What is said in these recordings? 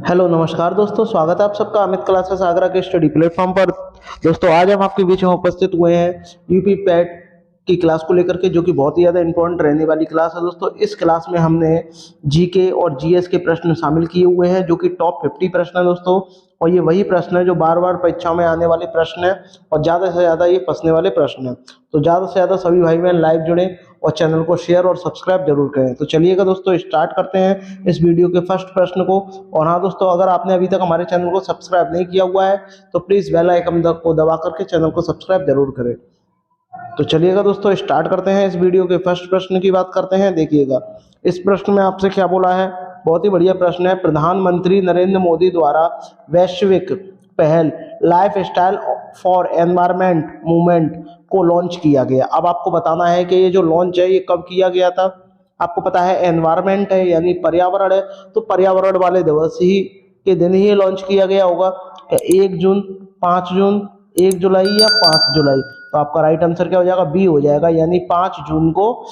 Hello नमस्कार दोस्तों, स्वागत है आप सबका अमित क्लासेस आगरा के स्टडी प्लेटफॉर्म पर। दोस्तों आज हम आपके बीच में उपस्थित हुए हैं यूपी पैट की क्लास को लेकर के, जो कि बहुत ही ज़्यादा इंपॉर्टेंट रहने वाली क्लास है। दोस्तों इस क्लास में हमने जीके और जीएस के प्रश्न शामिल किए हुए हैं, जो कि टॉप 50 प्रश्न है दोस्तों। और ये वही प्रश्न है जो बार बार परीक्षा में आने वाले प्रश्न है और ज़्यादा से ज़्यादा ये फंसने वाले प्रश्न है। तो ज़्यादा से ज़्यादा सभी भाई बहन लाइव जुड़े और चैनल को शेयर और सब्सक्राइब जरूर करें। तो चलिएगा दोस्तों, स्टार्ट करते हैं इस वीडियो के फर्स्ट प्रश्न को। और हाँ दोस्तों, अगर आपने अभी तक हमारे चैनल को सब्सक्राइब नहीं किया हुआ है तो प्लीज़ बेल आइकन को दबा करके चैनल को सब्सक्राइब जरूर करें। तो चलिएगा दोस्तों, स्टार्ट करते हैं इस वीडियो के फर्स्ट प्रश्न की बात करते हैं। देखिएगा इस प्रश्न में आपसे क्या बोला है, बहुत ही बढ़िया प्रश्न है। प्रधानमंत्री नरेंद्र मोदी द्वारा वैश्विक पहल life style for environment movement को लॉन्च किया गया। अब आपको बताना है कि ये जो लॉन्च है ये कब किया गया था। आपको पता है एनवायरमेंट है यानी पर्यावरण है, तो पर्यावरण वाले दिवस ही के दिन ही लॉन्च किया गया होगा। 1 जून, 5 जून, 1 जुलाई या 5 जुलाई। तो आपका राइट आंसर क्या हो जाएगा, बी हो जाएगा, यानी 5 जून को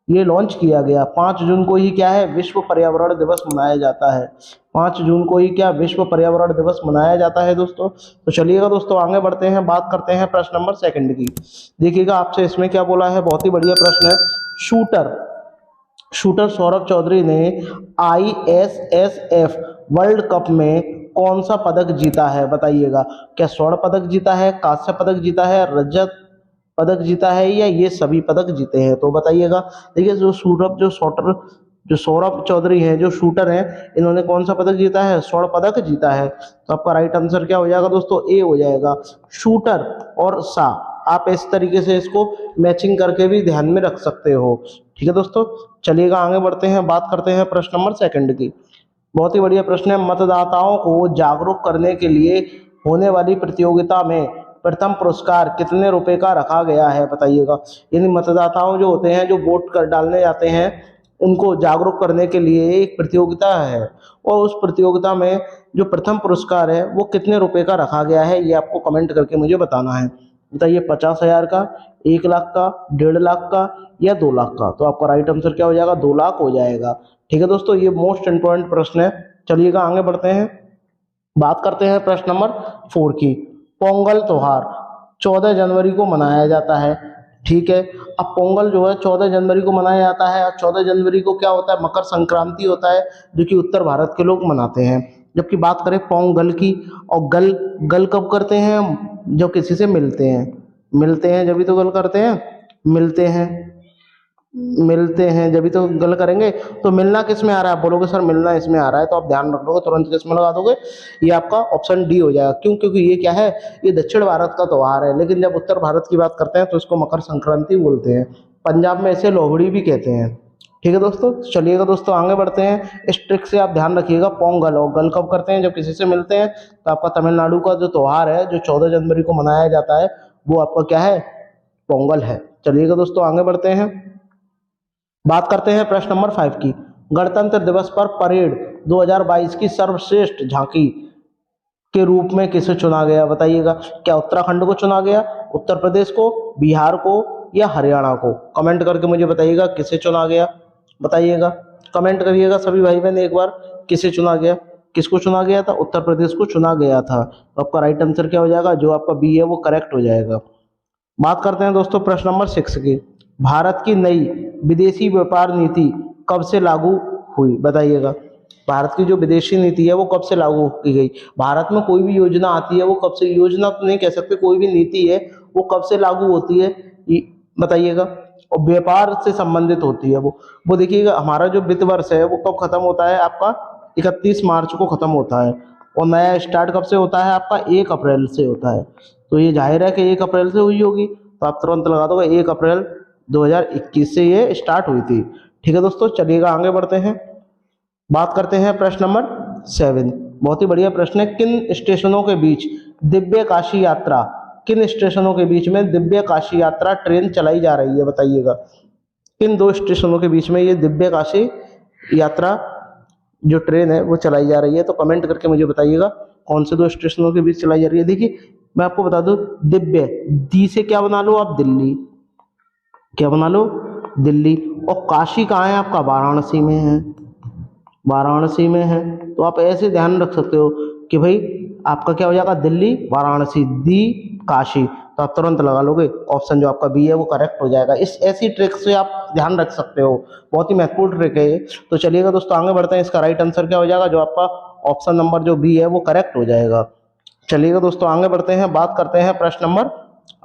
ये लॉन्च किया गया। 5 जून को ही क्या है, विश्व पर्यावरण दिवस मनाया जाता है। 5 जून को ही क्या, विश्व पर्यावरण दिवस मनाया जाता है दोस्तों। तो चलिएगा दोस्तों, आगे बढ़ते हैं, बात करते हैं प्रश्न नंबर सेकंड की। देखिएगा आपसे इसमें क्या बोला है, बहुत ही बढ़िया प्रश्न है। शूटर शूटर सौरभ चौधरी ने ISSF वर्ल्ड कप में कौन सा पदक जीता है, बताइएगा। क्या स्वर्ण पदक जीता है, कांस्य पदक जीता है, रजत पदक जीता है, या ये सभी पदक जीते हैं, तो बताइएगा। देखिए जो सौरभ चौधरी हैं, जो शूटर हैं, इन्होंने कौन सा पदक जीता है, स्वर्ण पदक जीता है। तो आपका राइट आंसर क्या हो जाएगा दोस्तों, ए हो जाएगा। शूटर और सा आप इस तरीके से इसको मैचिंग करके भी ध्यान में रख सकते हो। ठीक है दोस्तों, चलिएगा आगे बढ़ते हैं, बात करते हैं प्रश्न नंबर सेकंड की। बहुत ही बढ़िया प्रश्न है। मतदाताओं को जागरूक करने के लिए होने वाली प्रतियोगिता में प्रथम पुरस्कार कितने रुपए का रखा गया है, बताइएगा। यानी मतदाताओं जो होते हैं, जो वोट कर डालने जाते हैं, उनको जागरूक करने के लिए एक प्रतियोगिता है, और उस प्रतियोगिता में जो प्रथम पुरस्कार है वो कितने रुपए का रखा गया है, ये आपको कमेंट करके मुझे बताना है। बताइए, 50,000 का, 1 लाख का, 1.5 लाख का, या 2 लाख का। तो आपका राइट आंसर क्या हो जाएगा, 2 लाख हो जाएगा। ठीक है दोस्तों, ये मोस्ट इंपॉर्टेंट प्रश्न है। चलिएगा आगे बढ़ते हैं, बात करते हैं प्रश्न नंबर 4 की। पोंगल त्योहार 14 जनवरी को मनाया जाता है, ठीक है। अब पोंगल जो है 14 जनवरी को मनाया जाता है, और 14 जनवरी को क्या होता है, मकर संक्रांति होता है, जो कि उत्तर भारत के लोग मनाते हैं। जबकि बात करें पोंगल की, और गल गल कब करते हैं हम, जब किसी से मिलते हैं जब भी तो गल करते हैं, मिलते हैं जब भी तो गल करेंगे। तो मिलना किस में आ रहा है, आप बोलोगे सर मिलना इसमें आ रहा है, तो आप ध्यान रख लोगे, तुरंत किस में लगा दोगे, ये आपका ऑप्शन डी हो जाएगा। क्यों, क्योंकि ये क्या है, ये दक्षिण भारत का त्यौहार है, लेकिन जब उत्तर भारत की बात करते हैं तो इसको मकर संक्रांति बोलते हैं। पंजाब में इसे लोहड़ी भी कहते हैं। ठीक है दोस्तों, चलिएगा दोस्तों आगे बढ़ते हैं। इस ट्रिक से आप ध्यान रखिएगा, पोंगल और गल कब करते हैं, जब किसी से मिलते हैं। तो आपका तमिलनाडु का जो त्यौहार है, जो 14 जनवरी को मनाया जाता है, वो आपका क्या है, पोंगल है। चलिएगा दोस्तों आगे बढ़ते हैं, बात करते हैं प्रश्न नंबर 5 की। गणतंत्र दिवस पर परेड 2022 की सर्वश्रेष्ठ झांकी के रूप में किसे चुना गया, बताइएगा। क्या उत्तराखंड को चुना गया, उत्तर प्रदेश को, बिहार को, या हरियाणा को। कमेंट करके मुझे बताइएगा किसे चुना गया, बताइएगा। कमेंट करिएगा सभी भाई बहन एक बार, किसे चुना गया, किसको चुना गया था, उत्तर प्रदेश को चुना गया था। तो आपका राइट आंसर क्या हो जाएगा, जो आपका बी है वो करेक्ट हो जाएगा। बात करते हैं दोस्तों प्रश्न नंबर 6 की। भारत की नई विदेशी व्यापार नीति कब से लागू हुई, बताइएगा। भारत की जो विदेशी नीति है वो कब से लागू की गई। भारत में कोई भी योजना आती है वो कब से, योजना तो नहीं कह सकते, कोई भी नीति है वो कब से लागू होती है, बताइएगा। और व्यापार से संबंधित होती है वो देखिएगा, हमारा जो वित्त वर्ष है वो कब खत्म होता है, आपका 31 मार्च को खत्म होता है। और नया स्टार्ट कब से होता है, आपका 1 अप्रैल से होता है। तो ये जाहिर है कि 1 अप्रैल से हुई होगी, तो आप तुरंत लगा दोगे 1 अप्रैल 2021 से ये स्टार्ट हुई थी। ठीक है दोस्तों, चलिएगा आगे बढ़ते हैं, बात करते हैं प्रश्न नंबर 7। बहुत ही बढ़िया प्रश्न है। किन स्टेशनों के बीच दिव्य काशी यात्रा, किन स्टेशनों के बीच में दिव्य काशी यात्रा ट्रेन चलाई जा रही है, बताइएगा। किन 2 स्टेशनों के बीच में ये दिव्य काशी यात्रा जो ट्रेन है वो चलाई जा रही है, तो कमेंट करके मुझे बताइएगा कौन से 2 स्टेशनों के बीच चलाई जा रही है। देखिए मैं आपको बता दूं, दिव्य दी से क्या बना लो आप, दिल्ली, क्या बना लो, दिल्ली। और काशी कहाँ है आपका, वाराणसी में है। वाराणसी में है। तो आप ऐसे ध्यान रख सकते हो कि भाई आपका क्या हो जाएगा, दिल्ली, वाराणसी, दी, काशी। तो आप तुरंत लगा लोगे, ऑप्शन जो आपका बी है वो करेक्ट हो जाएगा। इस ऐसी ट्रिक से आप ध्यान रख सकते हो, बहुत ही महत्वपूर्ण ट्रिक है ये। तो चलिएगा दोस्तों आगे बढ़ते हैं, इसका राइट आंसर क्या हो जाएगा, जो आपका ऑप्शन नंबर जो बी है वो करेक्ट हो जाएगा। चलिएगा दोस्तों आगे बढ़ते हैं, बात करते हैं प्रश्न नंबर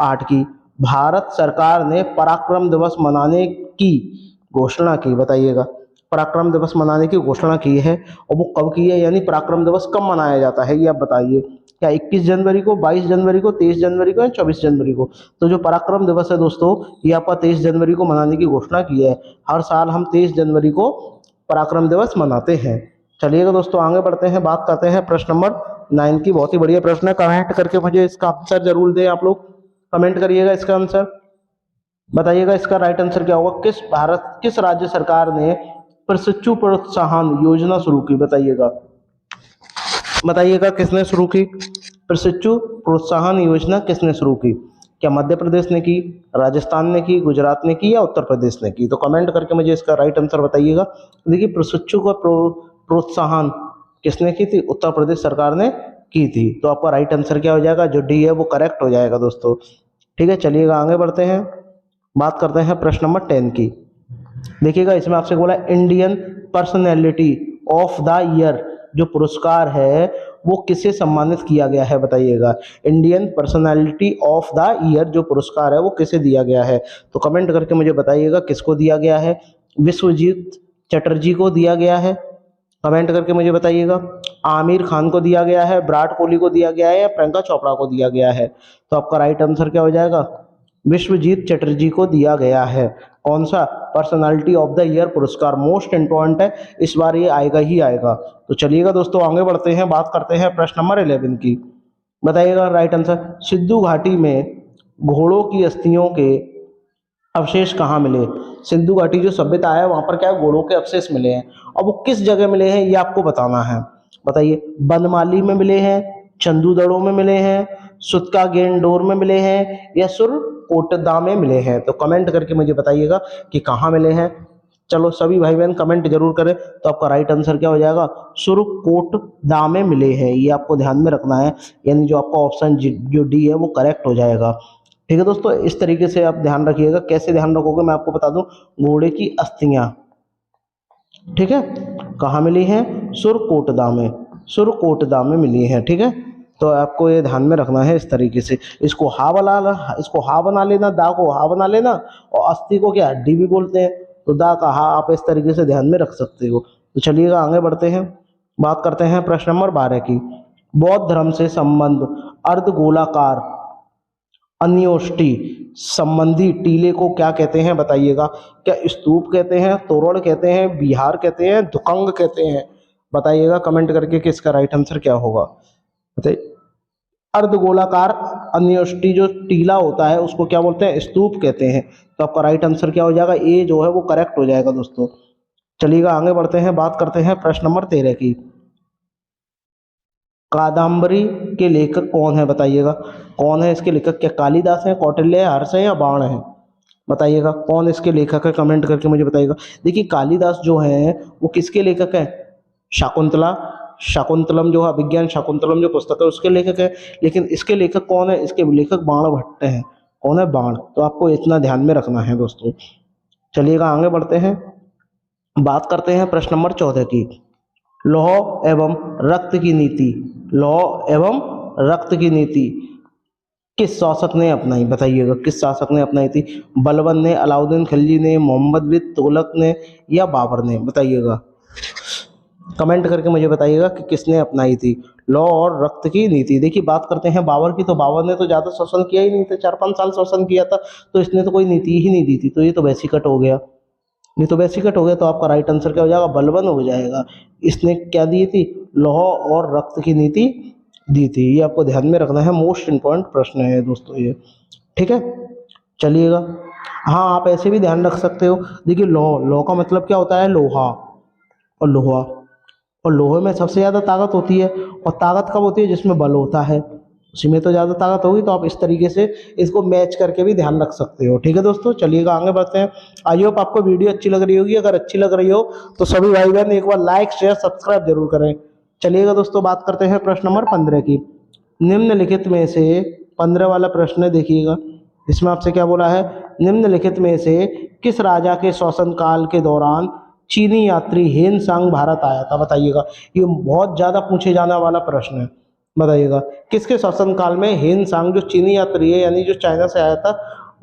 8 की। भारत सरकार ने पराक्रम दिवस मनाने की घोषणा की, बताइएगा। पराक्रम दिवस मनाने की घोषणा की है और वो कब की है, यानी पराक्रम दिवस कब मनाया जाता है ये आप बताइए। क्या 21 जनवरी को, 22 जनवरी को, 23 जनवरी को या 24 जनवरी को? तो जो पराक्रम दिवस है दोस्तों, ये आपका 23 जनवरी को मनाने की घोषणा की है। हर साल हम 23 जनवरी को पराक्रम दिवस मनाते हैं। चलिएगा दोस्तों आगे बढ़ते हैं, बात करते हैं प्रश्न नंबर 9 की। बहुत ही बढ़िया प्रश्न है, कमेंट करके मुझे इसका आंसर जरूर दें आप लोग। कमेंट करिएगा इसका आंसर, बताइएगा इसका राइट आंसर क्या होगा। किस राज्य सरकार ने प्रशिक्षु प्रोत्साहन योजना शुरू की, बताइएगा। बताइएगा किसने शुरू की, प्रशिक्षु प्रोत्साहन योजना किसने शुरू की? क्या मध्य प्रदेश ने की, राजस्थान ने की, गुजरात ने की या उत्तर प्रदेश ने की? तो कमेंट करके मुझे इसका राइट आंसर बताइएगा। देखिए प्रशिक्षु का प्रोत्साहन किसने की थी, उत्तर प्रदेश सरकार ने की थी। तो आपका राइट आंसर क्या हो जाएगा, जो डी है वो करेक्ट हो जाएगा दोस्तों। ठीक है, चलिएगा आगे बढ़ते हैं, बात करते हैं प्रश्न नंबर 10 की। देखिएगा इसमें आपसे बोला Indian personality of the year जो पुरस्कार है वो किसे सम्मानित किया गया है, बताइएगा। Indian personality of the year जो पुरस्कार है वो किसे दिया गया है? तो कमेंट करके मुझे बताइएगा किसको दिया गया है। विश्वजीत चटर्जी को दिया गया है, कमेंट करके मुझे बताइएगा। आमिर खान को दिया गया है, विराट कोहली को दिया गया है या प्रियंका चोपड़ा को दिया गया है? तो आपका राइट आंसर क्या हो जाएगा, विश्वजीत चटर्जी को दिया गया है। कौन सा, पर्सनालिटी ऑफ द ईयर पुरस्कार, मोस्ट इंपॉर्टेंट है, इस बार ये आएगा ही आएगा। तो चलिएगा दोस्तों आगे बढ़ते हैं, बात करते हैं प्रश्न नंबर 11 की। बताइएगा राइट आंसर। सिंधु घाटी में घोड़ों की अस्थियों के अवशेष कहाँ मिले? सिंधु घाटी जो सभ्यता है वहां पर क्या है, घोड़ों के अवशेष मिले हैं। और वो किस जगह मिले हैं ये आपको बताना है, बताइए। बनमाली में मिले हैं, चंदूदड़ो में मिले हैं, सुतका गेंडोर में मिले हैं या सुरकोटदा में मिले हैं? तो कमेंट करके मुझे बताइएगा कि कहाँ मिले हैं। चलो सभी भाई बहन कमेंट जरूर करें। तो आपका राइट आंसर क्या हो जाएगा, सुरकोटदा में मिले हैं, ये आपको ध्यान में रखना है। यानी जो आपका ऑप्शन जो डी है वो करेक्ट हो जाएगा। ठीक है दोस्तों, इस तरीके से आप ध्यान रखिएगा। कैसे ध्यान रखोगे मैं आपको बता दूं, घोड़े की अस्थियां, ठीक है, कहाँ मिली हैं, सुरकोटदा में, सुरकोटदा में मिली हैं। ठीक है, तो आपको ये ध्यान में रखना है इस तरीके से। इसको हा बना लेना, दा को हा बना लेना, और अस्थि को क्या डी भी बोलते हैं, तो दा का हा आप इस तरीके से ध्यान में रख सकते हो। तो चलिएगा आगे बढ़ते हैं, बात करते हैं प्रश्न नंबर 12 की। बौद्ध धर्म से संबंध अर्धगोलाकार अन्योष्टि संबंधी टीले को क्या कहते हैं, बताइएगा। क्या स्तूप कहते हैं, तोरण कहते हैं, विहार कहते हैं, दुकंग कहते हैं? बताइएगा कमेंट करके कि इसका राइट आंसर क्या होगा। बताइए, अर्धगोलाकार अन्योष्टि जो टीला होता है उसको क्या बोलते हैं, स्तूप कहते हैं। तो आपका राइट आंसर क्या हो जाएगा, ए जो है वो करेक्ट हो जाएगा दोस्तों। चलिएगा आगे बढ़ते हैं, बात करते हैं प्रश्न नंबर 13 की। कादम्बरी के लेखक कौन है, बताइएगा। कौन है इसके लेखक, क्या कालिदास है, कौटिल्य है, हर्ष है या बाण है? बताइएगा कौन इसके लेखक है, कमेंट करके मुझे बताइएगा। देखिए कालिदास जो है वो किसके लेखक है, शाकुंतला, शाकुंतलम जो है अभिज्ञान शाकुंतलम जो पुस्तक है उसके लेखक है। लेकिन इसके लेखक कौन है, इसके लेखक बाण भट्ट हैं। कौन है, बाण। तो आपको इतना ध्यान में रखना है दोस्तों। चलिएगा आगे बढ़ते हैं, बात करते हैं प्रश्न नंबर 14 की। लौह एवं रक्त की नीति, लौह एवं रक्त की नीति किस शासक ने अपनाई, बताइएगा। किस शासक ने अपनाई थी? बलबन ने, अलाउद्दीन खिलजी ने, मोहम्मद बिन तुगलक ने या बाबर ने? बताइएगा, कमेंट करके मुझे बताइएगा कि किसने अपनाई थी लौ और रक्त की नीति। देखिए बात करते हैं बाबर की, तो बाबर ने तो ज़्यादा शासन किया ही नहीं था, 4-5 साल शासन किया था, तो इसने तो कोई नीति ही नहीं दी थी। तो ये तो वैसी कट हो गया, ये तो वैसी कट हो गया। तो आपका राइट आंसर क्या हो जाएगा, बलबन हो जाएगा। इसने क्या दी थी, लौह और रक्त की नीति दी थी। ये आपको ध्यान में रखना है, मोस्ट इंपॉर्टेंट प्रश्न है दोस्तों ये। ठीक है, चलिएगा। हाँ आप ऐसे भी ध्यान रख सकते हो। देखिए लौह, लौह का मतलब क्या होता है, लोहा, और लोहा, और लोहे में सबसे ज़्यादा ताकत होती है। और ताकत कब होती है, जिसमें बल होता है। उसी में तो ज़्यादा ताकत होगी। तो आप इस तरीके से इसको मैच करके भी ध्यान रख सकते हो। ठीक है दोस्तों, चलिएगा आगे बढ़ते हैं। आई होप आपको वीडियो अच्छी लग रही होगी। अगर अच्छी लग रही हो तो सभी भाई बहन एक बार लाइक शेयर सब्सक्राइब जरूर करें। चलिएगा दोस्तों, बात करते हैं प्रश्न नंबर 15 की। निम्नलिखित में से 15 वाला प्रश्न है, देखिएगा इसमें आपसे क्या बोला है। निम्नलिखित में से किस राजा के शासन काल के दौरान चीनी यात्री हेन सांग भारत आया था? बताइएगा, ये बहुत ज़्यादा पूछे जाने वाला प्रश्न है। बताइएगा किसके शासन काल में हेन सांग जो चीनी यात्री है यानी जो चाइना से आया था,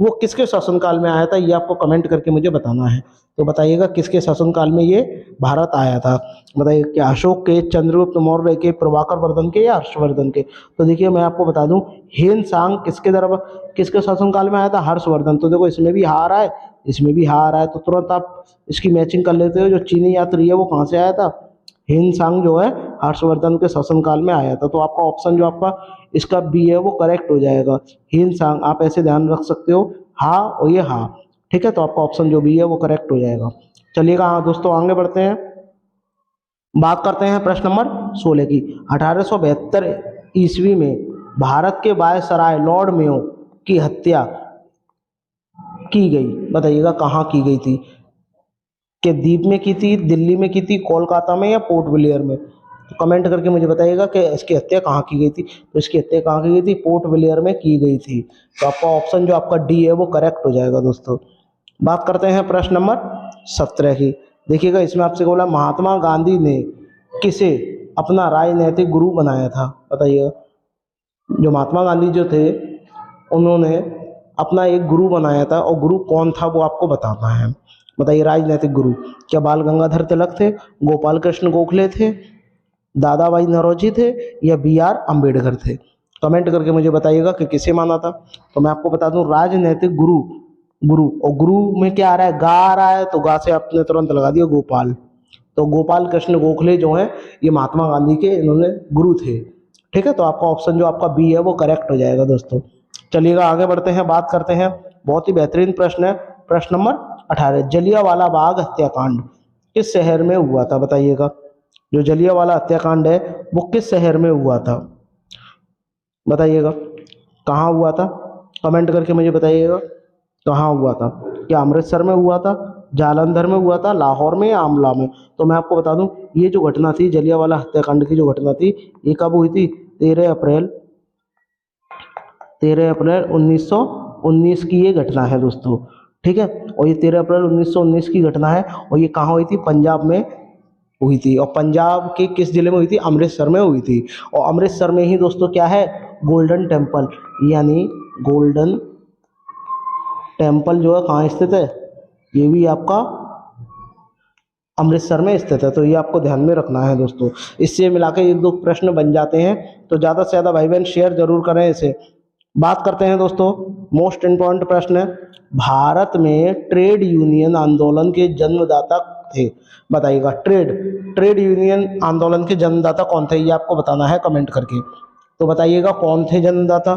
वो किसके शासन काल में आया था, ये आपको कमेंट करके मुझे बताना है। तो बताइएगा किसके शासन काल में ये भारत आया था। बताइए क्या अशोक के, चंद्रगुप्त मौर्य के, प्रभाकर वर्धन के या हर्षवर्धन के? तो देखिए मैं आपको बता दूं, हेन सांग किसके शासन काल में आया था? हर्षवर्धन। तो देखो इसमें भी हार है, इसमें भी हार है, तो तुरंत आप इसकी मैचिंग कर लेते हो। जो चीनी यात्री है वो कहाँ से आया था? हेन सांग जो है हर्षवर्धन के शासनकाल में आया था। तो आपका ऑप्शन जो आपका इसका बी है वो करेक्ट हो जाएगा। हेन सांग आप ऐसे ध्यान रख सकते हो, हाँ और ये हाँ। ठीक है, तो आपका ऑप्शन जो बी है वो करेक्ट हो जाएगा। चलिएगा हाँ दोस्तों, आगे बढ़ते हैं। बात करते हैं प्रश्न नंबर 16 की। 1872 ईस्वी में भारत के वायसराय लॉर्ड मेयो की हत्या की गई। बताइएगा कहाँ की गई थी? कि द्वीप में की थी, दिल्ली में की थी, कोलकाता में या पोर्ट ब्लेयर में? तो कमेंट करके मुझे बताइएगा कि इसकी हत्या कहाँ की गई थी। तो इसकी हत्या कहाँ की गई थी? पोर्ट ब्लेयर में की गई थी। तो आपका ऑप्शन जो आपका डी है वो करेक्ट हो जाएगा दोस्तों। बात करते हैं प्रश्न नंबर 17 की। देखिएगा इसमें आपसे बोला महात्मा गांधी ने किसे अपना राजनैतिक गुरु बनाया था? बताइएगा जो महात्मा गांधी जो थे उन्होंने अपना एक गुरु बनाया था, और गुरु कौन था वो आपको बताना है। बताइए राजनैतिक गुरु, क्या बाल गंगाधर तिलक थे, गोपाल कृष्ण गोखले थे, दादा भाई नौरोजी थे या बी आर अम्बेडकर थे? कमेंट करके मुझे बताइएगा कि किसे माना था। तो मैं आपको बता दूं राजनैतिक गुरु, गुरु और गुरु में क्या आ रहा है? गा आ रहा है, तो गा से आपने तुरंत लगा दिया गोपाल। तो गोपाल कृष्ण गोखले जो हैं ये महात्मा गांधी के इन्होंने गुरु थे। ठीक है, तो आपका ऑप्शन जो आपका बी है वो करेक्ट हो जाएगा दोस्तों। चलिएगा आगे बढ़ते हैं, बात करते हैं। बहुत ही बेहतरीन प्रश्न है, प्रश्न नंबर 18। जलियांवाला बाग हत्याकांड किस शहर में हुआ था? बताइएगा जो जलियांवाला हत्याकांड है वो किस शहर में हुआ था? बताइएगा कहाँ हुआ था? कमेंट करके मुझे बताइएगा कहाँ हुआ था। क्या अमृतसर में हुआ था, जालंधर में हुआ था, लाहौर में या आमला में? तो मैं आपको बता दूं ये जो घटना थी जलियांवाला हत्याकांड की जो घटना थी ये कब हुई थी? 13 अप्रैल 1919 की ये घटना है दोस्तों। ठीक है, और ये 13 अप्रैल 1919 की घटना है, और ये कहाँ हुई थी? पंजाब में हुई थी। और पंजाब के किस जिले में हुई थी? अमृतसर में हुई थी। और अमृतसर में ही दोस्तों क्या है? गोल्डन टेम्पल, यानी गोल्डन टेम्पल जो है कहाँ स्थित है? ये भी आपका अमृतसर में स्थित है। तो ये आपको ध्यान में रखना है दोस्तों। इससे मिला के एक दो प्रश्न बन जाते हैं, तो ज़्यादा से ज़्यादा भाई बहन शेयर जरूर करें इसे। बात करते हैं दोस्तों, मोस्ट इम्पॉर्टेंट प्रश्न है, भारत में ट्रेड यूनियन आंदोलन के जन्मदाता थे? बताइएगा ट्रेड ट्रेड यूनियन आंदोलन के जन्मदाता कौन थे, ये आपको बताना है कमेंट करके। तो बताइएगा कौन थे जन्मदाता?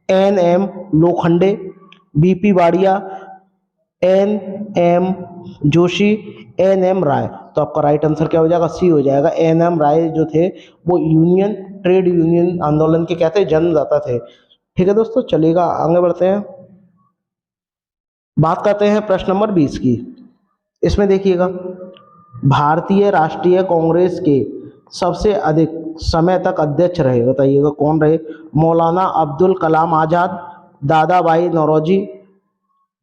N M Lokhande, B P Wadia, N M Joshi, N M Rai? तो आपका राइट आंसर क्या हो जाएगा? सी हो जाएगा। एन एम राय जो थे वो ट्रेड यूनियन आंदोलन के क्या थे? जन्मदाता थे। ठीक है दोस्तों, चलिएगा आगे बढ़ते हैं। बात करते हैं प्रश्न नंबर 20 की। इसमें देखिएगा भारतीय राष्ट्रीय कांग्रेस के सबसे अधिक समय तक अध्यक्ष रहे, बताइएगा कौन रहे? मौलाना अब्दुल कलाम आजाद, दादा भाई नौरोजी,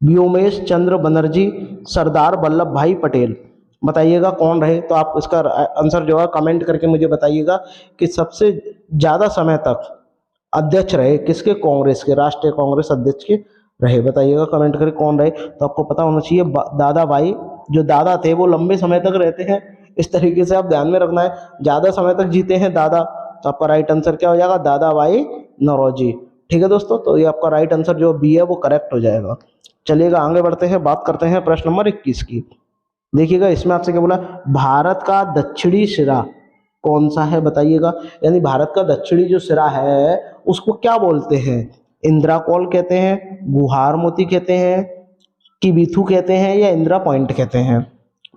व्योमेश चंद्र बनर्जी, सरदार वल्लभ भाई पटेल? बताइएगा कौन रहे। तो आप इसका आंसर जो है कमेंट करके मुझे बताइएगा कि सबसे ज़्यादा समय तक अध्यक्ष रहे किसके? कांग्रेस के, राष्ट्रीय कांग्रेस अध्यक्ष के रहे। बताइएगा कमेंट करके कौन रहे। तो आपको पता होना चाहिए दादा भाई, जो दादा थे वो लंबे समय तक रहते हैं, इस तरीके से आप ध्यान में रखना है। ज़्यादा समय तक जीते हैं दादा, तो आपका राइट आंसर क्या हो जाएगा? दादा भाई नौरोजी। ठीक है दोस्तों, तो ये आपका राइट आंसर जो बी है वो करेक्ट हो जाएगा। चलिएगा आगे बढ़ते हैं, बात करते हैं प्रश्न नंबर 21 की। देखिएगा इसमें आपसे क्या बोला? भारत का दक्षिणी सिरा कौन सा है? बताइएगा, यानी भारत का दक्षिणी जो सिरा है उसको क्या बोलते हैं? इंदिरा कॉल कहते हैं, गुहार मोती कहते हैं, किबिथु कहते हैं या इंदिरा पॉइंट कहते हैं?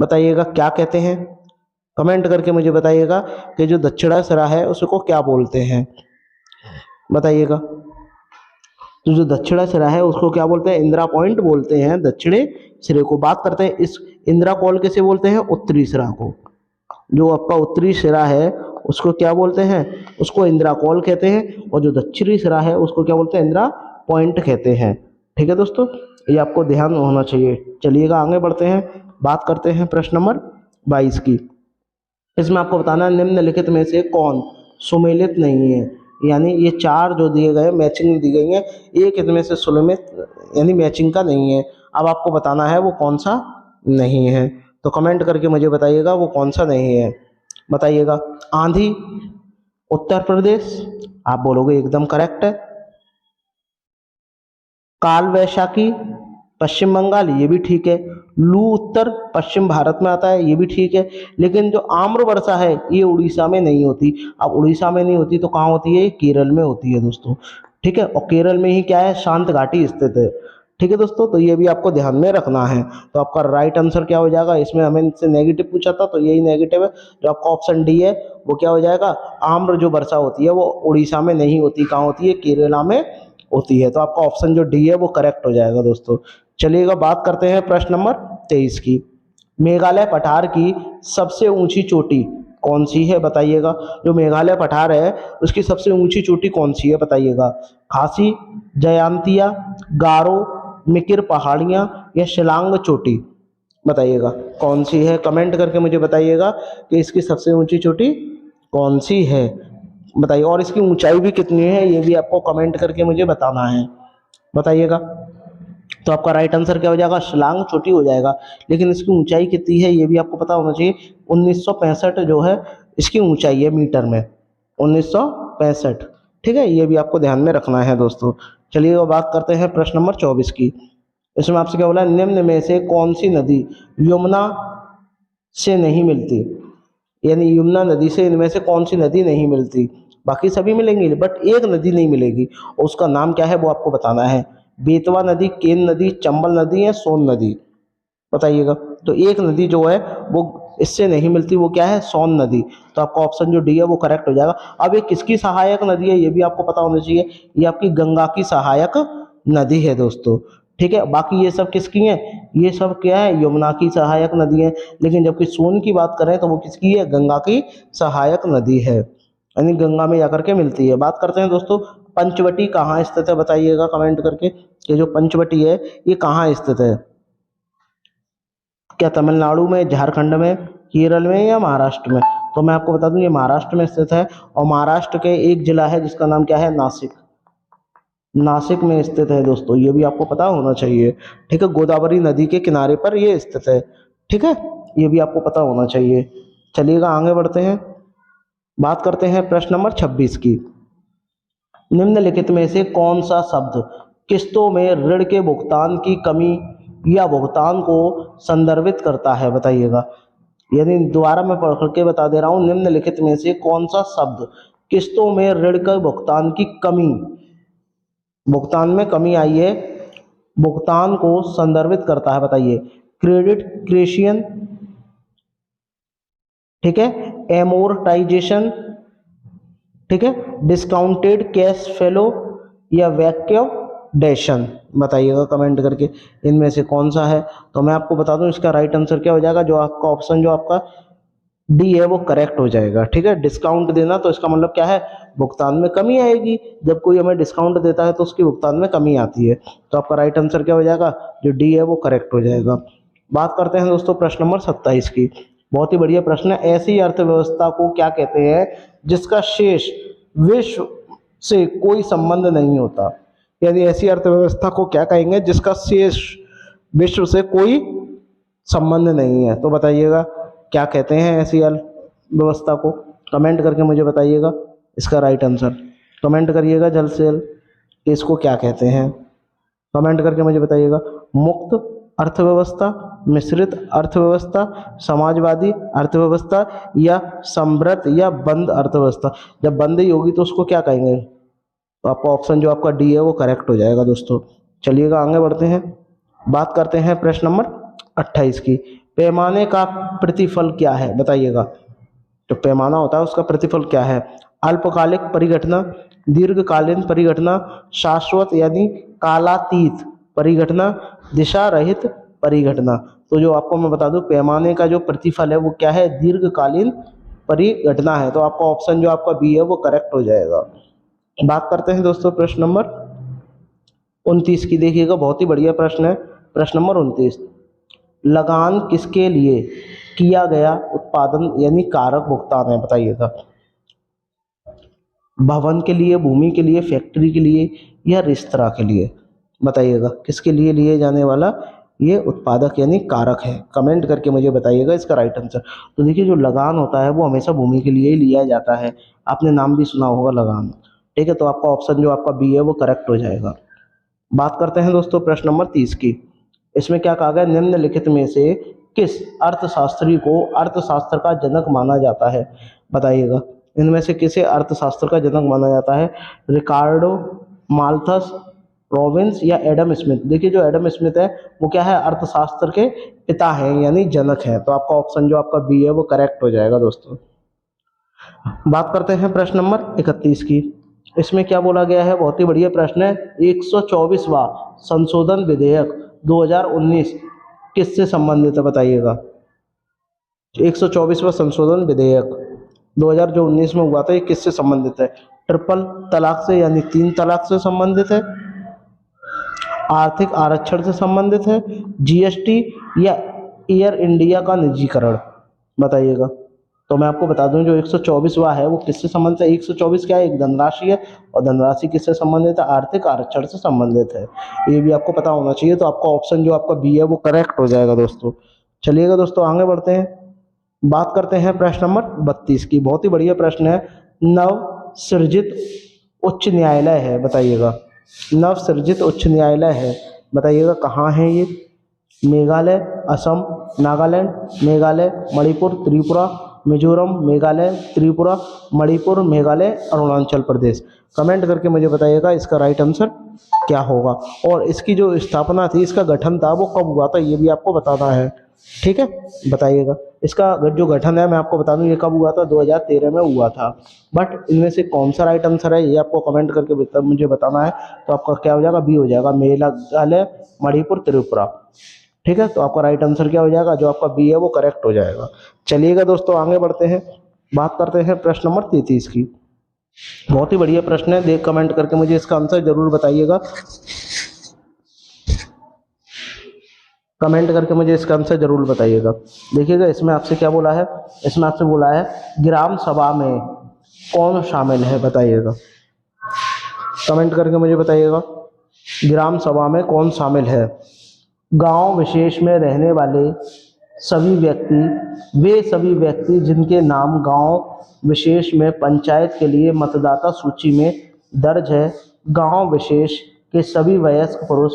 बताइएगा क्या कहते हैं? कमेंट करके मुझे बताइएगा कि जो दक्षिणा सिरा है उसको क्या बोलते हैं। बताइएगा। तो जो दक्षिणी सिरा है उसको क्या बोलते हैं? इंदिरा पॉइंट बोलते हैं दक्षिणी सिरे को। बात करते हैं इस इंदिरा कॉल कैसे बोलते हैं? उत्तरी सिरा को। जो आपका उत्तरी सिरा है उसको क्या बोलते हैं? उसको इंदिरा कॉल कहते हैं। और जो दक्षिणी सिरा है उसको क्या बोलते हैं? इंदिरा पॉइंट कहते हैं। ठीक है दोस्तों, ये आपको ध्यान होना चाहिए। चलिएगा आगे बढ़ते हैं, बात करते हैं प्रश्न नंबर 22 की। इसमें आपको बताना है निम्नलिखित में से कौन सुमेलित नहीं है। यानी ये चार जो दिए गए मैचिंग दी गई है, एक इनमें से सुमेलित यानी मैचिंग का नहीं है। अब आपको बताना है वो कौन सा नहीं है। तो कमेंट करके मुझे बताइएगा वो कौन सा नहीं है। बताइएगा। आंधी उत्तर प्रदेश, आप बोलोगे एकदम करेक्ट है। काल वैशाखी पश्चिम बंगाल, ये भी ठीक है। लू उत्तर पश्चिम भारत में आता है, ये भी ठीक है। लेकिन जो आम्र वर्षा है ये उड़ीसा में नहीं होती। अब उड़ीसा में नहीं होती तो कहाँ होती है? ये केरल में होती है दोस्तों। ठीक है, और केरल में ही क्या है? शांत घाटी स्थित है। ठीक है दोस्तों, तो ये भी आपको ध्यान में रखना है। तो आपका राइट आंसर क्या हो जाएगा? इसमें हमें इनसे नेगेटिव पूछा था तो यही नेगेटिव है। जो आपका ऑप्शन डी है वो क्या हो जाएगा? आम्र जो वर्षा होती है वो उड़ीसा में नहीं होती, कहाँ होती है? केरला में होती है। तो आपका ऑप्शन जो डी है वो करेक्ट हो जाएगा दोस्तों। चलिएगा बात करते हैं प्रश्न नंबर 23 की। मेघालय पठार की सबसे ऊंची चोटी कौन सी है? बताइएगा। जो मेघालय पठार है उसकी सबसे ऊंची चोटी कौन सी है? बताइएगा। खासी, जयांतिया, गारो, मिकिर पहाड़ियाँ या शिलांग चोटी? बताइएगा कौन सी है। कमेंट करके मुझे बताइएगा कि इसकी सबसे ऊंची चोटी कौन सी है। बताइए, और इसकी ऊंचाई भी कितनी है ये भी आपको कमेंट करके मुझे बताना है। बताइएगा। तो आपका राइट आंसर क्या हो जाएगा? शिलांग चोटी हो जाएगा। लेकिन इसकी ऊंचाई कितनी है ये भी आपको पता होना चाहिए। 1965 जो है इसकी ऊंचाई है मीटर में, 1965। ठीक है, ये भी आपको ध्यान में रखना है दोस्तों। चलिए वो बात करते हैं प्रश्न नंबर 24 की। इसमें आपसे क्या बोला है? निम्न में से कौन सी नदी यमुना से नहीं मिलती? यानी यमुना नदी से इनमें से कौन सी नदी नहीं मिलती? बाकी सभी मिलेंगी बट एक नदी नहीं मिलेगी, और उसका नाम क्या है वो आपको बताना है। बेतवा नदी, केन नदी, चंबल नदी या सोन नदी? बताइएगा। तो एक नदी जो है वो इससे नहीं मिलती, वो क्या है? सोन नदी। तो आपका ऑप्शन जो डी है वो करेक्ट हो जाएगा। अब ये किसकी सहायक नदी है ये भी आपको पता होना चाहिए। ये आपकी गंगा की सहायक नदी है दोस्तों। ठीक है, बाकी ये सब किसकी है? ये सब क्या है? यमुना की सहायक नदी है। लेकिन जबकि सोन की बात करें तो वो किसकी है? गंगा की सहायक नदी है, यानी गंगा में जाकर के मिलती है। बात करते हैं दोस्तों पंचवटी कहाँ स्थित है? बताइएगा कमेंट करके। ये जो पंचवटी है ये कहाँ स्थित है? क्या तमिलनाडु में, झारखंड में, केरल में या महाराष्ट्र में? तो मैं आपको बता दूं ये महाराष्ट्र में स्थित है। और महाराष्ट्र के एक जिला है जिसका नाम क्या है? नासिक। नासिक में स्थित है दोस्तों, ये भी आपको पता होना चाहिए। ठीक है, गोदावरी नदी के किनारे पर ये स्थित है। ठीक है, ये भी आपको पता होना चाहिए। चलिएगा आगे बढ़ते हैं, बात करते हैं प्रश्न नंबर 26 की। निम्नलिखित में से कौन सा शब्द किस्तों में ऋण के भुगतान की कमी या भुगतान को संदर्भित करता है? बताइएगा। यानी दोबारा मैं पढ़ के बता दे रहा हूं, निम्नलिखित में से कौन सा शब्द किस्तों में ऋण के भुगतान की कमी, भुगतान में कमी आई है, भुगतान को संदर्भित करता है? बताइए। क्रेडिट क्रेशियन, ठीक है, एमोर्टाइजेशन, ठीक है, डिस्काउंटेड कैश फ्लो या वैक्यूडेशन? बताइएगा कमेंट करके इनमें से कौन सा है। तो मैं आपको बता दूं इसका राइट आंसर क्या हो जाएगा। जो आपका ऑप्शन जो आपका डी है वो करेक्ट हो जाएगा। ठीक है, डिस्काउंट देना तो इसका मतलब क्या है? भुगतान में कमी आएगी। जब कोई हमें डिस्काउंट देता है तो उसकी भुगतान में कमी आती है। तो आपका राइट आंसर क्या हो जाएगा? जो डी है वो करेक्ट हो जाएगा। बात करते हैं दोस्तों प्रश्न नंबर 27 की। बहुत ही बढ़िया प्रश्न है। ऐसी अर्थव्यवस्था को क्या कहते हैं जिसका शेष विश्व से कोई संबंध नहीं होता? यानी ऐसी अर्थव्यवस्था को क्या कहेंगे जिसका शेष विश्व से कोई संबंध नहीं है? तो बताइएगा क्या कहते हैं ऐसी अर्थव्यवस्था को। कमेंट करके मुझे बताइएगा इसका राइट आंसर। कमेंट करिएगा जल्द से जल्द कि इसको क्या कहते हैं। कमेंट करके मुझे बताइएगा। मुक्त अर्थव्यवस्था, मिश्रित अर्थव्यवस्था, समाजवादी अर्थव्यवस्था या समृद्ध या बंद अर्थव्यवस्था? जब बंद ही होगी तो उसको क्या कहेंगे? तो आपका ऑप्शन जो आपका डी है वो करेक्ट हो जाएगा दोस्तों। चलिएगा आगे बढ़ते हैं, बात करते हैं प्रश्न नंबर 28 की। पैमाने का प्रतिफल क्या है? बताइएगा। जो पैमाना होता है उसका प्रतिफल क्या है? अल्पकालिक परिघटना, दीर्घकालीन परिघटना, शाश्वत यानी कालातीत परिघटना, दिशा रहित परिघटना। तो जो आपको मैं बता दूं, पैमाने का जो प्रतिफल है वो क्या है, दीर्घकालीन परिघटना है। तो आपका ऑप्शन जो आपका बी है वो करेक्ट हो जाएगा। बात करते हैं दोस्तों प्रश्न नंबर 29 की। देखिएगा बहुत ही बढ़िया प्रश्न है। प्रश्न नंबर 29, लगान किसके लिए किया गया उत्पादन यानी कारक भुगतान है, बताइएगा। भवन के लिए, भूमि के लिए, फैक्ट्री के लिए या रेस्तरां के लिए, बताइएगा किसके लिए लिए जाने वाला ये उत्पादक यानी कारक है। कमेंट करके मुझे बताइएगा इसका राइट आंसर। तो देखिए जो लगान होता है वो हमेशा भूमि के लिए ही लिया जाता है, आपने नाम भी सुना होगा लगान, ठीक है। तो आपका ऑप्शन जो आपका बी है वो करेक्ट हो जाएगा। बात करते हैं दोस्तों प्रश्न नंबर 30 की। इसमें क्या कहा गया, निम्नलिखित में से किस अर्थशास्त्री को अर्थशास्त्र का जनक माना जाता है, बताइएगा। इनमें से किसे अर्थशास्त्र का जनक माना जाता है, रिकार्डो, माल्थस, रॉबिन्स या एडम स्मिथ। देखिए जो एडम स्मिथ है वो क्या है, अर्थशास्त्र के पिता हैं यानी जनक हैं। तो आपका ऑप्शन जो आपका बी है वो करेक्ट हो जाएगा दोस्तों। बात करते हैं प्रश्न नंबर 31 की। इसमें क्या बोला गया है, बहुत ही बढ़िया प्रश्न है। 124वां संशोधन विधेयक 2019 किससे संबंधित है, बताइएगा। 124वां संशोधन विधेयक 2019 में हुआ था, ये किससे संबंधित है, ट्रिपल तलाक से यानी 3 तलाक से संबंधित है, आर्थिक आरक्षण से संबंधित है, जीएसटी या एयर इंडिया का निजीकरण, बताइएगा। तो मैं आपको बता दूं जो 124वां है वो किससे संबंधित है। 124 क्या है, एक धनराशि है, और धनराशि किससे संबंधित है, आर्थिक आरक्षण से संबंधित है। ये भी आपको पता होना चाहिए। तो आपका ऑप्शन जो आपका बी है वो करेक्ट हो जाएगा दोस्तों। चलिएगा दोस्तों आगे बढ़ते हैं। बात करते हैं प्रश्न नंबर 32 की। बहुत ही बढ़िया प्रश्न है। नव सृजित उच्च न्यायालय है, बताइएगा। नव सृजित उच्च न्यायालय है, बताइएगा कहाँ है ये। मेघालय, असम, नागालैंड, मेघालय, मणिपुर, त्रिपुरा, मिजोरम, मेघालय, त्रिपुरा, मणिपुर, मेघालय, अरुणाचल प्रदेश। कमेंट करके मुझे बताइएगा इसका राइट आंसर क्या होगा। और इसकी जो स्थापना थी, इसका गठन था, वो कब हुआ था ये भी आपको बताना है, ठीक है। बताइएगा इसका जो गठन है मैं आपको बता दूं ये कब हुआ था, 2013 में हुआ था। बट इनमें से कौन सा राइट आंसर है ये आपको कमेंट करके मुझे बताना है। तो आपका क्या हो जाएगा, बी हो जाएगा, मेघालय, मणिपुर, त्रिपुरा, ठीक है। तो आपका राइट आंसर क्या हो जाएगा, जो आपका बी है वो करेक्ट हो जाएगा। चलिएगा दोस्तों आगे बढ़ते हैं। बात करते हैं प्रश्न नंबर 33 की। बहुत ही बढ़िया प्रश्न है, देख कमेंट करके मुझे इसका आंसर जरूर बताइएगा। कमेंट करके मुझे इसका आंसर जरूर बताइएगा। देखिएगा इसमें आपसे क्या बोला है, इसमें आपसे बोला है ग्राम सभा में कौन शामिल है, बताइएगा। कमेंट करके मुझे बताइएगा ग्राम सभा में कौन शामिल है। गांव विशेष में रहने वाले सभी व्यक्ति, वे सभी व्यक्ति जिनके नाम गांव विशेष में पंचायत के लिए मतदाता सूची में दर्ज है, गांव विशेष के सभी वयस्क पुरुष,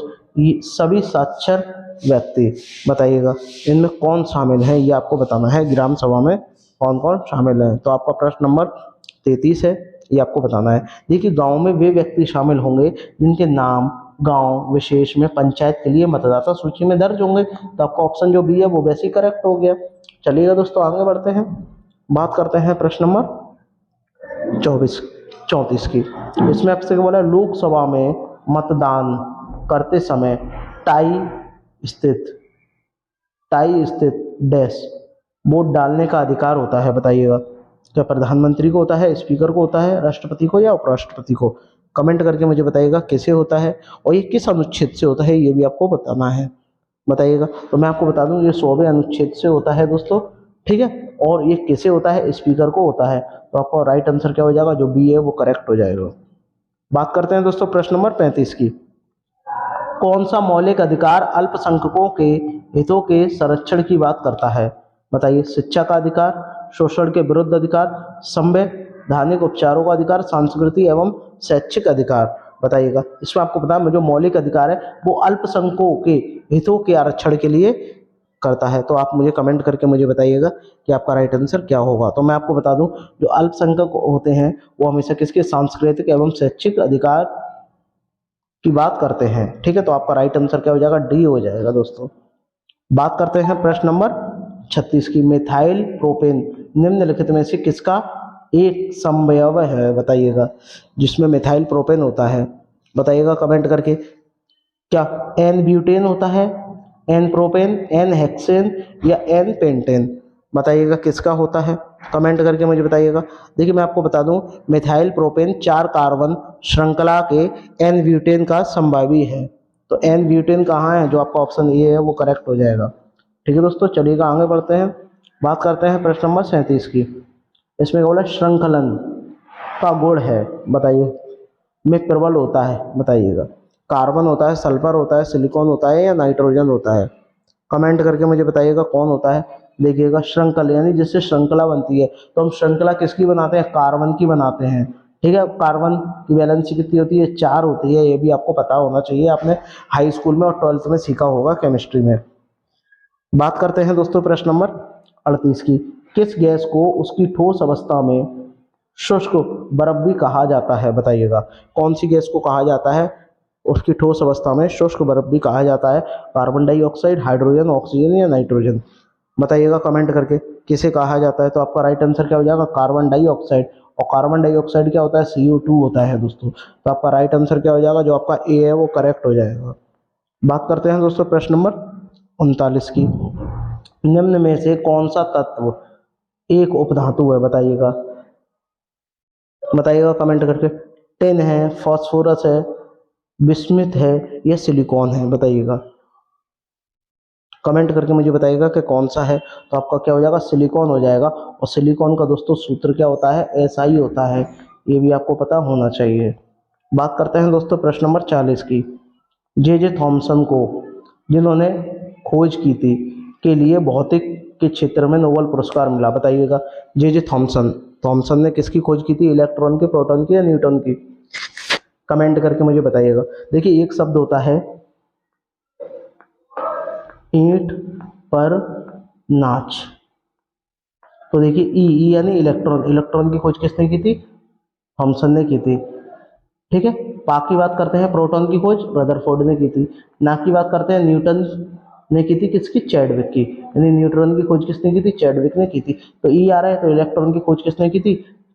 सभी साक्षर व्यक्ति, बताइएगा इनमें कौन शामिल है, ये आपको बताना है। ग्राम सभा में कौन कौन शामिल है। तो आपका प्रश्न नंबर 33 है, ये आपको बताना है। देखिए गांव में वे व्यक्ति शामिल होंगे जिनके नाम गांव विशेष में पंचायत के लिए मतदाता सूची में दर्ज होंगे। तो आपका ऑप्शन जो बी है वो वैसे ही करेक्ट हो गया। चलिएगा दोस्तों आगे बढ़ते हैं। बात करते हैं प्रश्न नंबर 34 की। इसमें आपसे बोला है लोकसभा में मतदान करते समय टाई स्थित डैश वोट डालने का अधिकार होता है, बताइएगा। क्या प्रधानमंत्री को होता है, स्पीकर को होता है, राष्ट्रपति को या उपराष्ट्रपति को। कमेंट करके मुझे बताइएगा कैसे होता है और ये किस अनुच्छेद से होता है, ये भी आपको बताना है, बताइएगा। तो मैं आपको बता दूं ये 100वें अनुच्छेद से होता है दोस्तों, ठीक है। और ये कैसे होता है, स्पीकर को होता है। तो आपका राइट आंसर क्या हो जाएगा, जो बी है वो करेक्ट हो जाएगा। बात करते हैं दोस्तों प्रश्न नंबर 35 की। कौन सा मौलिक अधिकार अल्पसंख्यकों के हितों के संरक्षण की बात करता है, बताइए। शिक्षा का अधिकार, शोषण के विरुद्ध अधिकार, संवैधानिक उपचारों का अधिकार, सांस्कृतिक एवं शैक्षिक अधिकार, बताइएगा। इसमें आपको पता है जो मौलिक अधिकार है वो अल्पसंख्यकों के हितों के आरक्षण के लिए करता है। तो आप मुझे कमेंट करके मुझे बताइएगा कि आपका राइट आंसर क्या होगा। तो मैं आपको बता दूं जो अल्पसंख्यक होते हैं वो हमेशा किसके, सांस्कृतिक एवं शैक्षिक अधिकार की बात करते हैं, ठीक है। तो आपका राइट आंसर क्या हो जाएगा, डी हो जाएगा दोस्तों। बात करते हैं प्रश्न नंबर 36 की। मिथाइल प्रोपेन निम्नलिखित में से किसका एक समवयव है बताइएगा जिसमें मिथाइल प्रोपेन होता है, बताइएगा कमेंट करके। क्या एन ब्यूटेन होता है, एन प्रोपेन, एन हेक्सेन या एन पेंटेन, बताइएगा किसका होता है, कमेंट करके मुझे बताइएगा। देखिए मैं आपको बता दूं, मिथाइल प्रोपेन 4 कार्बन श्रृंखला के एन ब्यूटेन का संभावी है। तो एन ब्यूटेन कहाँ है, जो आपका ऑप्शन ए है वो करेक्ट हो जाएगा। ठीक है दोस्तों, चलिएगा आगे बढ़ते हैं, बात करते हैं प्रश्न नंबर 37 की। इसमें बोला श्रृंखलन का गुण है बताइए में प्रबल होता है, बताइएगा कार्बन होता है, सल्फर होता है, सिलिकॉन होता है या नाइट्रोजन होता है, कमेंट करके मुझे बताइएगा कौन होता है। देखिएगा श्रृंखला यानी जिससे श्रृंखला बनती है, तो हम श्रृंखला किसकी बनाते हैं, कार्बन की बनाते हैं। ठीक है, कार्बन की वैलेंसी कितनी होती है, 4 होती है, ये भी आपको पता होना चाहिए, आपने हाई स्कूल में और 12th में सीखा होगा केमिस्ट्री में। बात करते हैं दोस्तों प्रश्न नंबर 38 की। किस गैस को उसकी ठोस अवस्था में शुष्क बर्फ भी कहा जाता है, बताइएगा कौन सी गैस को कहा जाता है उसकी ठोस अवस्था में शुष्क बर्फ भी कहा जाता है, कार्बन डाइऑक्साइड, हाइड्रोजन, ऑक्सीजन या नाइट्रोजन, बताइएगा कमेंट करके किसे कहा जाता है। तो आपका राइट आंसर क्या हो जाएगा, कार्बन डाइऑक्साइड। और कार्बन डाइऑक्साइड क्या होता है, CO2 होता है दोस्तों। तो आपका राइट आंसर क्या हो जाएगा, जो आपका ए है वो करेक्ट हो जाएगा। बात करते हैं दोस्तों प्रश्न नंबर 39 की। निम्न में से कौन सा तत्व एक उपधातु है, बताइएगा बताइएगा कमेंट करके। टिन है, फास्फोरस है, बिस्मिथ है या सिलिकॉन है, बताइएगा कमेंट करके मुझे बताइएगा कि कौन सा है। तो आपका क्या हो जाएगा, सिलिकॉन हो जाएगा। और सिलिकॉन का दोस्तों सूत्र क्या होता है, SI होता है, ये भी आपको पता होना चाहिए। बात करते हैं दोस्तों प्रश्न नंबर 40 की। जे थॉमसन को, जिन्होंने खोज की थी, के लिए भौतिक के क्षेत्र में नोबेल पुरस्कार मिला, बताइएगा। जे थॉमसन, थॉमसन ने किसकी खोज की थी, इलेक्ट्रॉन की, प्रोटॉन की या न्यूटन की, कमेंट करके मुझे बताइएगा। देखिए एक शब्द होता है ईंट पर नाच, तो देखिए ई यानी इलेक्ट्रॉन, इलेक्ट्रॉन की खोज किसने की थी, थॉमसन ने की थी। ठीक है, पा की बात करते हैं, प्रोटॉन की खोज रदरफोर्ड ने की थी। ना की बात करते हैं, न्यूटन ने की थी, किसकी, चैडविक की, यानी न्यूट्रॉन की खोज किसने की थी, चैडविक ने की थी। तो ई आ रहा है, तो इलेक्ट्रॉन की खोज किसने की थी,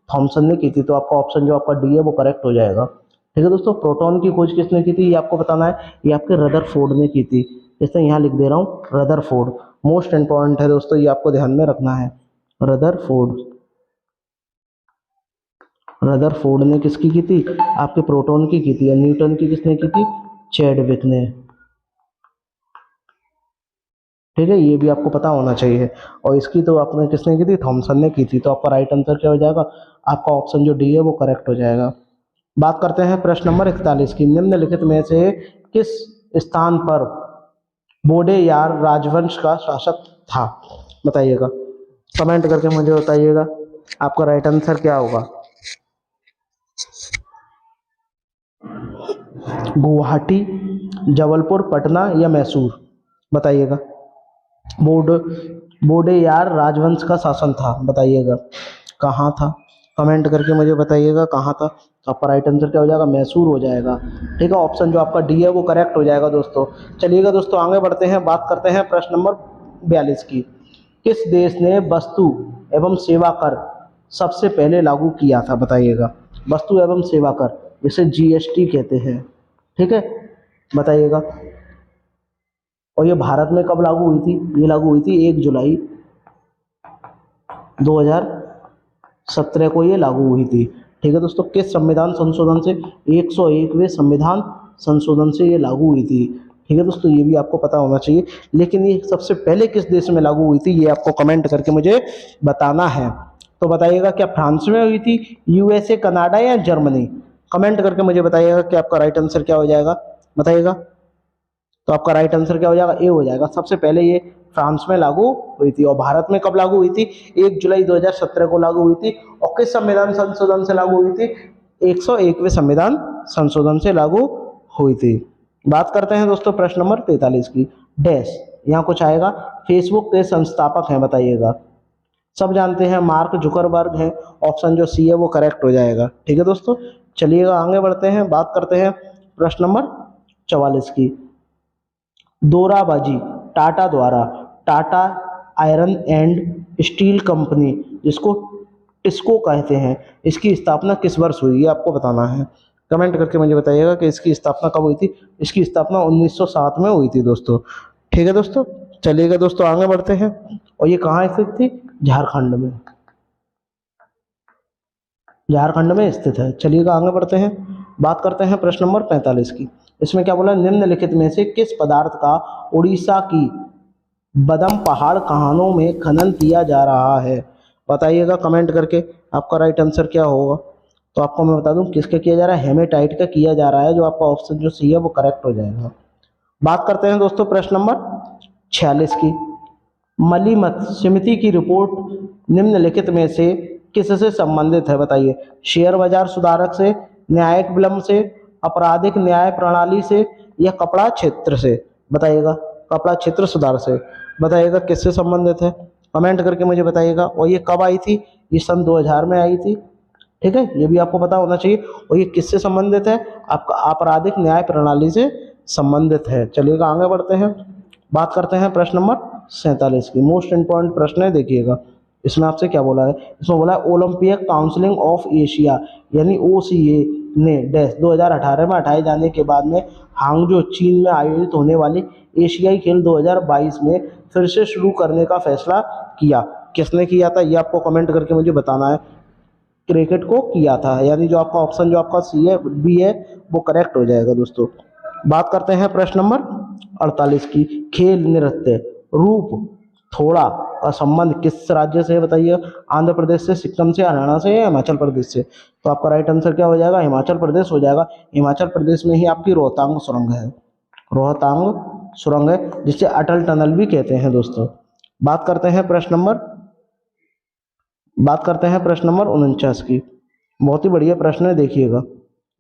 थॉमसन ने की थी। तो आपका ऑप्शन जो आपका डी है वो करेक्ट हो जाएगा। ठीक है दोस्तों, प्रोटॉन की खोज किसने की थी ये आपको बताना है, ये आपके रदरफोर्ड ने की थी। इसलिए यहाँ लिख दे रहा हूँ रदरफोर्ड, मोस्ट इंपॉर्टेंट है दोस्तों, ये आपको ध्यान में रखना है। रदरफोर्ड, रदरफोर्ड ने किसकी की थी, आपके प्रोटॉन की थी। और न्यूटन की किसने की थी, चैडविक ने। ठीक है, ये भी आपको पता होना चाहिए। और इसकी तो आपने किसने की थी, थॉमसन ने की थी। तो आपका राइट आंसर क्या हो जाएगा, आपका ऑप्शन जो डी है वो करेक्ट हो जाएगा। बात करते हैं प्रश्न नंबर 41 की। निम्नलिखित में से किस स्थान पर वोडेयार राजवंश का शासक था, बताइएगा कमेंट करके मुझे बताइएगा आपका राइट आंसर क्या होगा। गुवाहाटी, जबलपुर, पटना या मैसूर, बताइएगा। बोड वोडेयार राजवंश का शासन था, बताइएगा कहाँ था, कमेंट करके मुझे बताइएगा कहाँ था। आपका राइट आंसर क्या हो जाएगा, मैसूर हो जाएगा। ठीक है, ऑप्शन जो आपका डी है वो करेक्ट हो जाएगा दोस्तों। चलिएगा दोस्तों आगे बढ़ते हैं, बात करते हैं प्रश्न नंबर 42 की। किस देश ने वस्तु एवं सेवा कर सबसे पहले लागू किया था, बताइएगा। वस्तु एवं सेवा कर, जिसे GST कहते हैं। ठीक है, बताइएगा। और ये भारत में कब लागू हुई थी, ये लागू हुई थी 1 जुलाई 2017 को ये लागू हुई थी। ठीक है दोस्तों, किस संविधान संशोधन से, 101वें संविधान संशोधन से ये लागू हुई थी। ठीक है दोस्तों, ये भी आपको पता होना चाहिए। लेकिन ये सबसे पहले किस देश में लागू हुई थी ये आपको कमेंट करके मुझे बताना है। तो बताइएगा, क्या फ्रांस में हुई थी, USA, कनाडा या जर्मनी, कमेंट करके मुझे बताइएगा कि आपका राइट आंसर क्या हो जाएगा, बताइएगा। तो आपका राइट आंसर क्या हो जाएगा, ए हो जाएगा। सबसे पहले ये फ्रांस में लागू हुई थी। और भारत में कब लागू हुई थी, 1 जुलाई 2017 को लागू हुई थी। और किस संविधान संशोधन से लागू हुई थी, 101वें संविधान संशोधन से लागू हुई थी। बात करते हैं दोस्तों प्रश्न नंबर 43 की। डैश, यहाँ कुछ आएगा, फेसबुक के संस्थापक हैं, बताइएगा। सब जानते हैं मार्क जुकरबर्ग हैं, ऑप्शन जो सी है वो करेक्ट हो जाएगा। ठीक है दोस्तों, चलिएगा आगे बढ़ते हैं, बात करते हैं प्रश्न नंबर 44 की। दोराबाजी टाटा द्वारा Tata iron and steel company, जिसको किसको कहते हैं, इसकी स्थापना किस वर्ष हुई, ये आपको बताना है। कमेंट करके मुझे बताइएगा कि इसकी स्थापना कब हुई थी। इसकी स्थापना 1907 में हुई थी दोस्तों। ठीक है दोस्तों, चलिएगा दोस्तों आगे बढ़ते हैं। और ये कहाँ स्थित थी? झारखंड में, झारखंड में स्थित है। चलिएगा आगे बढ़ते हैं, बात करते हैं प्रश्न नंबर 45 की। इसमें क्या बोला, निम्नलिखित में से किस पदार्थ का उड़ीसा की बदम पहाड़ कहानों में खनन किया जा रहा है? बताइएगा कमेंट करके आपका राइट आंसर क्या होगा। तो आपको मैं बता दूं किसका किया जा रहा है, हेमेटाइट का किया जा रहा है। जो आपका ऑप्शन जो सी है वो करेक्ट हो जाएगा। बात करते हैं दोस्तों प्रश्न नंबर 46 की। मलीमत समिति की रिपोर्ट निम्नलिखित में से किससे संबंधित है? बताइए, शेयर बाजार सुधारक से, न्यायिक विलंब से, आपराधिक न्याय प्रणाली से, या कपड़ा क्षेत्र से? बताइएगा, कपड़ा क्षेत्र सुधार से। बताइएगा किससे संबंधित है, कमेंट करके मुझे बताइएगा। और ये कब आई थी? ये सन 2000 में आई थी। ठीक है, ये भी आपको पता होना चाहिए। और ये किससे संबंधित है? आपका आपराधिक न्याय प्रणाली से संबंधित है। चलिएगा आगे बढ़ते हैं, बात करते हैं प्रश्न नंबर 47 की। मोस्ट इंपॉर्टेंट प्रश्न है, देखिएगा। इसमें आपसे क्या बोला है? इसमें बोला है ओलंपिक काउंसिल ऑफ एशिया यानी ओसीए ने डैश 2018 में हटाए जाने के बाद में हांगजो चीन में आयोजित होने वाली एशियाई खेल 2022 में फिर से शुरू करने का फैसला किया। किसने किया था, ये आपको कमेंट करके मुझे बताना है। क्रिकेट को किया था, यानी जो आपका ऑप्शन जो आपका सी है बी है वो करेक्ट हो जाएगा दोस्तों। बात करते हैं प्रश्न नंबर 48 की। खेल नृत्य रूप थोड़ा का संबंध किस राज्य से है? बताइए, आंध्र प्रदेश से, सिक्किम से, हरियाणा से, या हिमाचल प्रदेश से? तो आपका राइट आंसर क्या हो जाएगा? हिमाचल प्रदेश हो जाएगा। हिमाचल प्रदेश में ही आपकी रोहतांग सुरंग है, रोहतांग सुरंग है, जिसे अटल टनल भी कहते हैं दोस्तों। बात करते हैं प्रश्न नंबर 49 की। बहुत ही बढ़िया प्रश्न है, देखिएगा।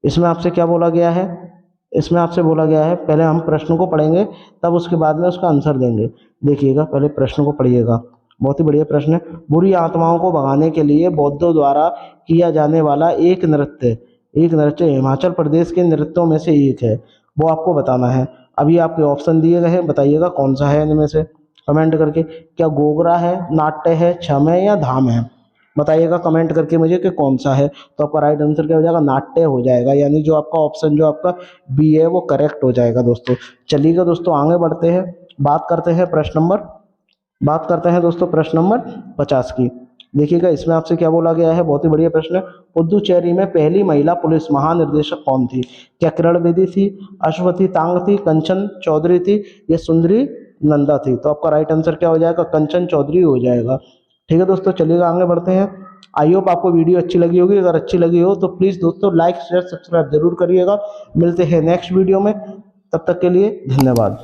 इसमें आपसे क्या बोला गया है? इसमें आपसे बोला गया है, पहले हम प्रश्न को पढ़ेंगे तब उसके बाद में उसका आंसर देंगे। देखिएगा, पहले प्रश्न को पढ़िएगा। बहुत ही बढ़िया प्रश्न है। बुरी आत्माओं को भगाने के लिए बौद्धों द्वारा किया जाने वाला एक नृत्य हिमाचल प्रदेश के नृत्यों में से एक है, वो आपको बताना है। अभी आपके ऑप्शन दिए गए हैं, बताइएगा कौन सा है इनमें से, कमेंट करके। क्या गोगरा है, नाट्य है, छम है, या धाम है? बताइएगा कमेंट करके मुझे कि कौन सा है। तो आपका राइट आंसर क्या हो जाएगा? नाट्य हो जाएगा, यानी जो आपका ऑप्शन जो आपका बी है वो करेक्ट हो जाएगा दोस्तों। चलिएगा दोस्तों आगे बढ़ते हैं, बात करते हैं दोस्तों प्रश्न नंबर 50 की। देखिएगा, इसमें आपसे क्या बोला गया है? बहुत ही बढ़िया प्रश्न है। पुदुचेरी में पहली महिला पुलिस महानिर्देशक कौन थी? क्या किरण बेदी थी, अश्वथी तांग थी, कंचन चौधरी थी, या सुंदरी नंदा थी? तो आपका राइट आंसर क्या हो जाएगा? कंचन चौधरी हो जाएगा। ठीक है दोस्तों, चलिएगा आगे बढ़ते हैं। आई होप आपको वीडियो अच्छी लगी होगी। अगर अच्छी लगी हो तो प्लीज़ दोस्तों लाइक शेयर सब्सक्राइब जरूर करिएगा। मिलते हैं नेक्स्ट वीडियो में, तब तक के लिए धन्यवाद।